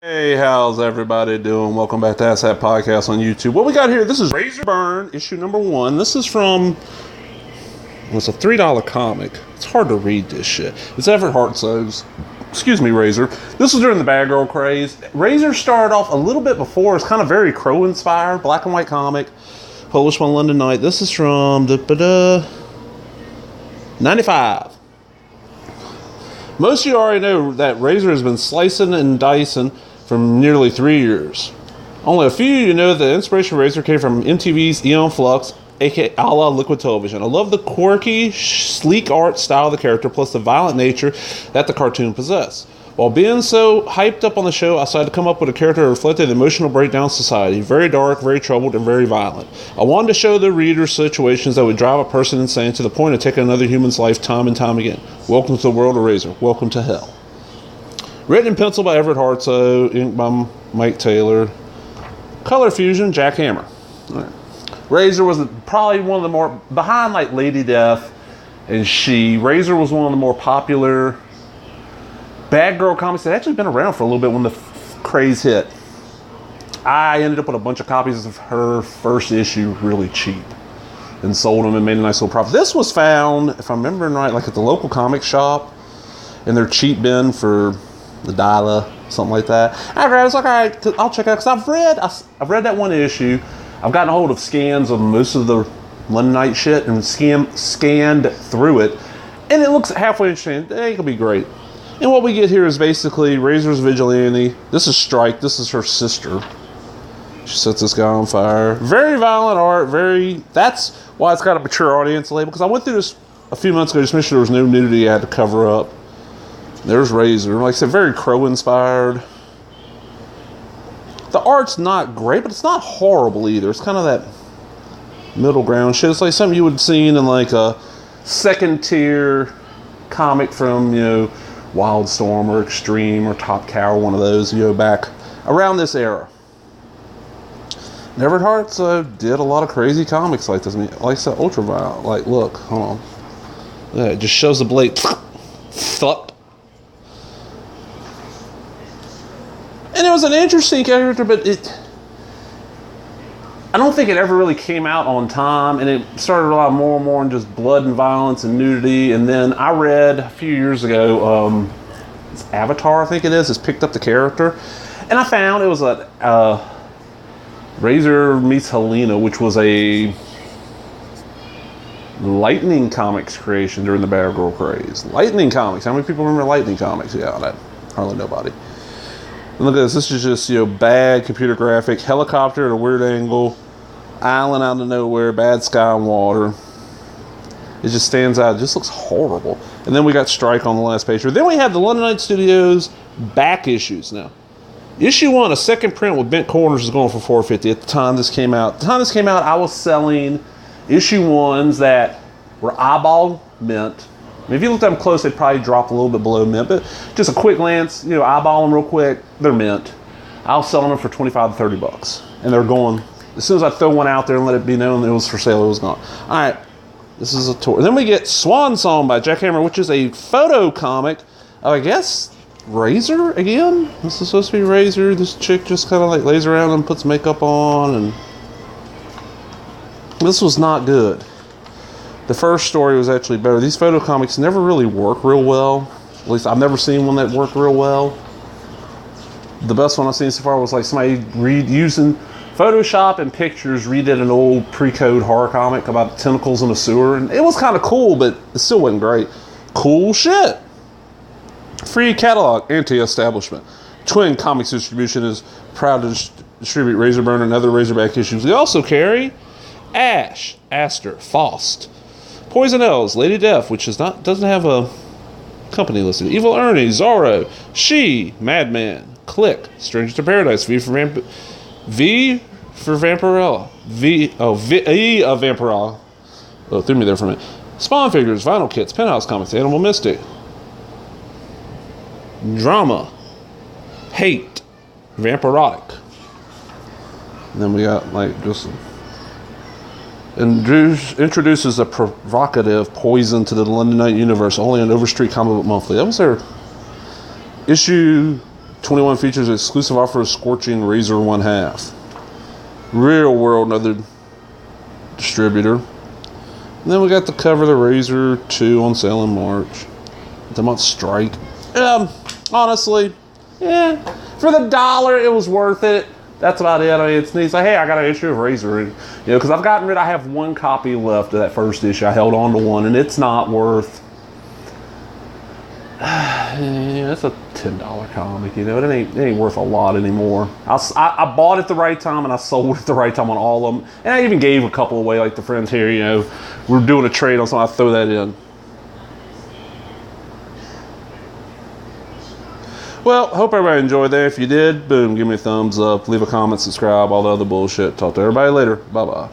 Hey, how's everybody doing? Welcome back to Asshat Podcast on YouTube. What we got here, this is Razor Burn, issue number 1. This is from, it's a $3 comic. It's hard to read this shit. It's Everett Hartso's. Excuse me, Razor. This was during the Bad Girl craze. Razor started off a little bit before. It's kind of very Crow-inspired, black and white comic. Published on London Night. This is from 95. Most of you already know that Razor has been slicing and dicing for nearly 3 years. Only a few of you know that the inspiration for Razor came from MTV's Eon Flux, aka a la Liquid Television. I love the quirky, sleek art style of the character, plus the violent nature that the cartoon possessed. While being so hyped up on the show, I decided to come up with a character that reflected the emotional breakdown of society. Very dark, very troubled, and very violent. I wanted to show the reader situations that would drive a person insane to the point of taking another human's life time and time again. Welcome to the world of Razor. Welcome to hell. Written in pencil by Everett Hartso, ink by Mike Taylor. Color fusion, Jack Hammer. Right. Razor was probably one of the more, behind like Lady Death and She, Razor was one of the more popular Bad Girl comics that had actually been around for a little bit when the craze hit. I ended up with a bunch of copies of her first issue really cheap and sold them and made a nice little profit. This was found, if I'm remembering right, like at the local comic shop in their cheap bin for the $1, something like that. After I was like, all right, I'll check it out because I've read that one issue. I've gotten a hold of scans of most of the London Night shit and scanned through it, and it looks halfway interesting. It could be great. And what we get here is basically Razor's vigilante. This is Strike. This is her sister. She sets this guy on fire. Very violent art. That's why it's got a mature audience label. Because I went through this a few months ago just to make sure there was no nudity I had to cover up. There's Razor. Like I said, very Crow-inspired. The art's not great, but it's not horrible either. It's kind of that middle ground shit. It's like something you would have seen in like a second-tier comic from, Wildstorm or Extreme or Top Cow, one of those, back around this era. Everett Hartso did a lot of crazy comics like this. I mean, like I said, ultraviolet. Like, look, hold on. Yeah, it just shows the blade. Fuck. And it was an interesting character, but I don't think it ever really came out on time, and it started relying more and more on just blood and violence and nudity. And then I read a few years ago, it's Avatar, I think it is, has picked up the character, and I found it was a Razor meets Helena, which was a Lightning Comics creation during the Bad Girl craze. Lightning Comics. How many people remember Lightning Comics? Yeah, hardly nobody. And look at this. This is just, bad computer graphic. Helicopter at a weird angle. Island out of nowhere. Bad sky and water. It just stands out. It just looks horrible. And then we got Strike on the last page. Then we have the London Night Studios back issues now. Issue 1, a second print with bent corners, is going for $4.50 at the time this came out. At the time this came out, I was selling issue 1s that were eyeball mint. I mean, if you looked at them close, they'd probably drop a little bit below mint, but just a quick glance, eyeball them real quick, they're mint. I was selling them for $25 to $30, and they're going. As soon as I throw one out there and let it be known that it was for sale, it was gone. All right, this is a tour. And then we get Swan Song by Jack Hammer, which is a photo comic of, I guess, Razor again. This is supposed to be Razor. This chick just kind of like lays around and puts makeup on, and this was not good. The first story was actually better. These photo comics never really work real well. At least I've never seen one that worked real well. The best one I've seen so far was like somebody using Photoshop and pictures redid an old pre-code horror comic about tentacles in a sewer. And it was kind of cool, but it still wasn't great. Cool shit. Free catalog, anti-establishment. Twin Comics Distribution is proud to distribute Razor Burn and other Razorback issues. We also carry Ash, Aster, Faust, Poison Elves, Lady Death, which doesn't have a company listed, Evil Ernie, Zorro, She, Madman, Click, Stranger to Paradise, V for Vampirella, V of Vampirella. Oh, threw me there for a minute. Spawn Figures, Vinyl Kits, Penthouse Comics, Animal Mystic, Drama, Hate, Vampirotic. And then we got just introduces a provocative poison to the London Night universe only on Overstreet Comic Book Monthly. That was their issue 21 features exclusive offer of Scorching Razor 1/2. Real World, another distributor. And then we got the cover of the Razor 2 on sale in March. Them on strike. Honestly, yeah, for the $1, it was worth it. That's about it. I mean, it's neat. It's like, hey, I got an issue of Razor, and, you know, because I have one copy left of that first issue. I held on to one, and it's not worth. Yeah, it's a $10 comic. You know, it ain't worth a lot anymore. I bought it the right time, and I sold it the right time on all of them, and I even gave a couple away, like the friends here. You know, we're doing a trade on something. I throw that in. Well, hope everybody enjoyed that. If you did, boom, give me a thumbs up, leave a comment, subscribe, all the other bullshit. Talk to everybody later. Bye-bye.